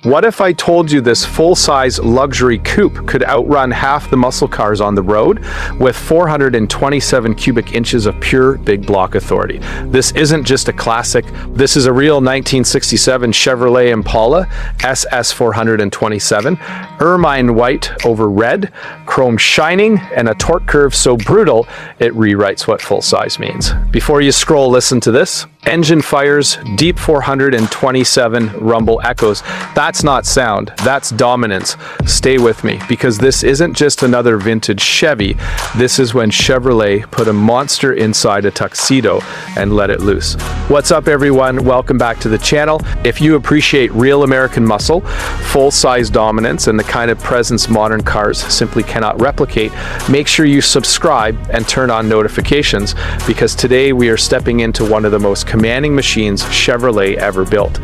What if I told you this full-size luxury coupe could outrun half the muscle cars on the road with 427 cubic inches of pure big block authority? This isn't just a classic. This is a real 1967 Chevrolet Impala SS 427, Ermine White over red, chrome shining, and a torque curve so brutal it rewrites what full-size means. Before you scroll, listen to this. Engine fires, deep 427 rumble echoes. That's not sound, that's dominance. Stay with me, because this isn't just another vintage Chevy. This is when Chevrolet put a monster inside a tuxedo and let it loose. What's up, everyone? Welcome back to the channel. If you appreciate real American muscle, full-size dominance, and the kind of presence modern cars simply cannot replicate, make sure you subscribe and turn on notifications, because today we are stepping into one of the most commanding machines Chevrolet ever built.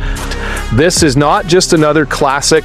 This is not just another classic.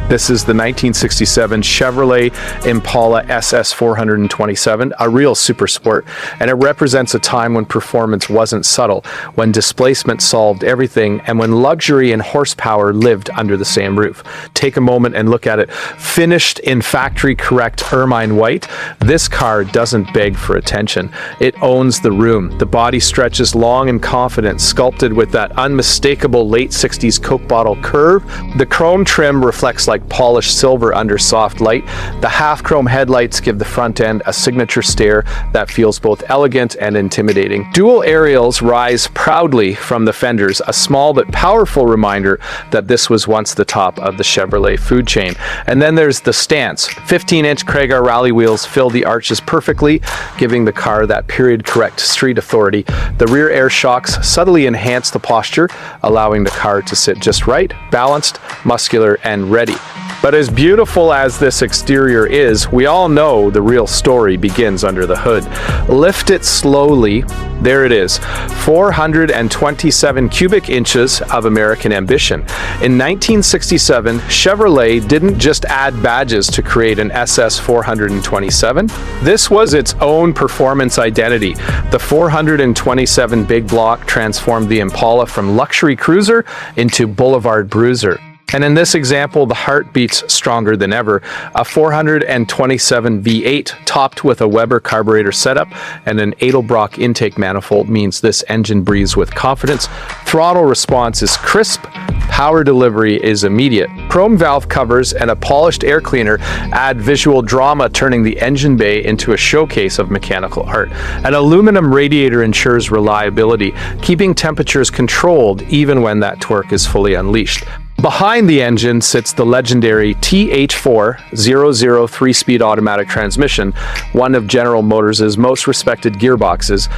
This is the 1967 Chevrolet Impala SS 427, a real super sport, and it represents a time when performance wasn't subtle, when displacement solved everything, and when luxury and horsepower lived under the same roof. Take a moment and look at it. Finished in factory-correct Ermine White, this car doesn't beg for attention. It owns the room. The body stretches long and confident, sculpted with that unmistakable late 60s Coke bottle curve. The chrome trim reflects like polished silver under soft light. The half-chrome headlights give the front end a signature stare that feels both elegant and intimidating. Dual aerials rise proudly from the fenders, a small but powerful reminder that this was once the top of the Chevrolet food chain. And then there's the stance. 15-inch Cragar Rally wheels fill the arches perfectly, giving the car that period-correct street authority. The rear air shocks subtly enhance the posture, allowing the car to sit just right, balanced, muscular, and ready. But as beautiful as this exterior is, we all know the real story begins under the hood. Lift it slowly. There it is. 427 cubic inches of American ambition. In 1967, Chevrolet didn't just add badges to create an SS 427. This was its own performance identity. The 427 big block transformed the Impala from luxury cruiser into boulevard bruiser. And in this example, the heart beats stronger than ever. A 427 V8 topped with a Weber carburetor setup and an Edelbrock intake manifold means this engine breathes with confidence. Throttle response is crisp. Power delivery is immediate. Chrome valve covers and a polished air cleaner add visual drama, turning the engine bay into a showcase of mechanical art. An aluminum radiator ensures reliability, keeping temperatures controlled even when that torque is fully unleashed. Behind the engine sits the legendary TH4 00 3-speed automatic transmission, one of General Motors' most respected gearboxes.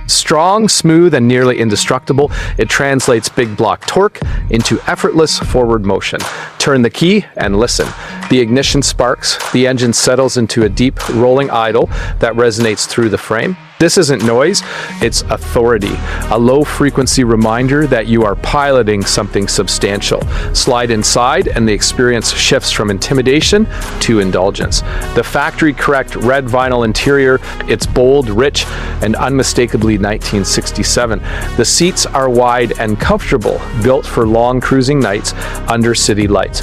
Strong, smooth, and nearly indestructible, it translates big block torque into effortless forward motion. Turn the key and listen. The ignition sparks, the engine settles into a deep, rolling idle that resonates through the frame. This isn't noise, it's authority, a low-frequency reminder that you are piloting something substantial. Slide inside and the experience shifts from intimidation to indulgence. The factory-correct red vinyl interior, it's bold, rich, and unmistakably 1967. The seats are wide and comfortable, built for long cruising nights under city lights.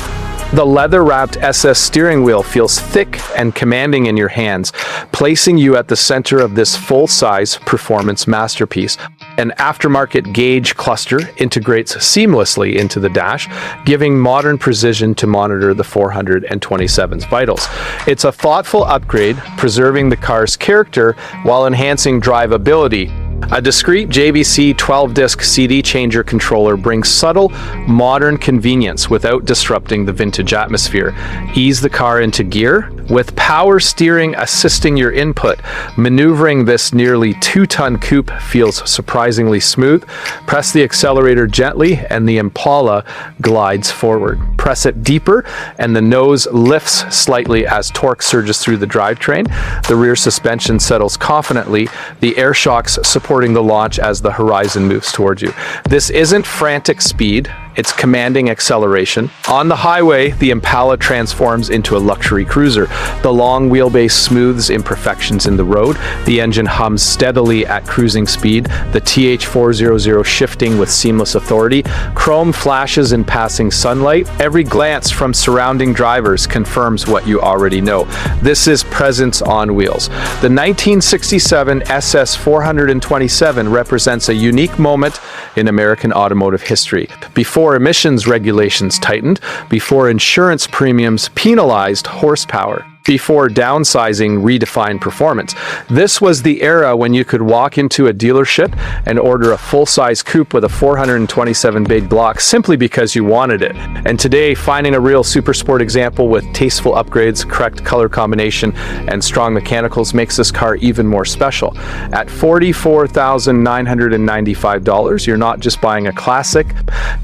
The leather-wrapped SS steering wheel feels thick and commanding in your hands, placing you at the center of this full-size performance masterpiece. An aftermarket gauge cluster integrates seamlessly into the dash, giving modern precision to monitor the 427's vitals. It's a thoughtful upgrade, preserving the car's character while enhancing drivability. A discreet JVC 12-disc CD changer controller brings subtle, modern convenience without disrupting the vintage atmosphere. Ease the car into gear, with power steering assisting your input. Maneuvering this nearly 2-ton coupe feels surprisingly smooth. Press the accelerator gently and the Impala glides forward. Press it deeper and the nose lifts slightly as torque surges through the drivetrain. The rear suspension settles confidently, the air shocks supporting the launch as the horizon moves towards you. This isn't frantic speed, its commanding acceleration. On the highway, the Impala transforms into a luxury cruiser. The long wheelbase smooths imperfections in the road, the engine hums steadily at cruising speed, the TH400 shifting with seamless authority, chrome flashes in passing sunlight. Every glance from surrounding drivers confirms what you already know. This is presence on wheels. The 1967 SS 427 represents a unique moment in American automotive history. Before emissions regulations tightened, before insurance premiums penalized horsepower, before downsizing redefined performance. This was the era when you could walk into a dealership and order a full-size coupe with a 427 big block simply because you wanted it. And today, finding a real supersport example with tasteful upgrades, correct color combination, and strong mechanicals makes this car even more special. At $44,995, you're not just buying a classic,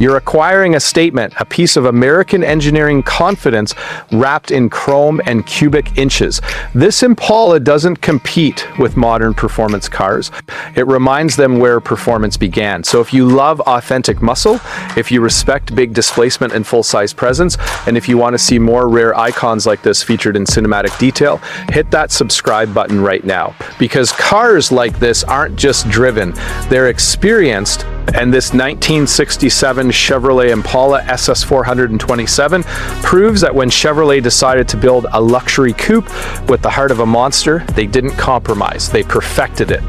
you're acquiring a statement, a piece of American engineering confidence wrapped in chrome and cubic inches. This Impala doesn't compete with modern performance cars. It reminds them where performance began. So if you love authentic muscle, if you respect big displacement and full-size presence, and if you want to see more rare icons like this featured in cinematic detail, hit that subscribe button right now. Because cars like this aren't just driven, they're experienced. And this 1967 Chevrolet Impala SS 427 proves that when Chevrolet decided to build a luxury coupe with the heart of a monster, they didn't compromise, they perfected it.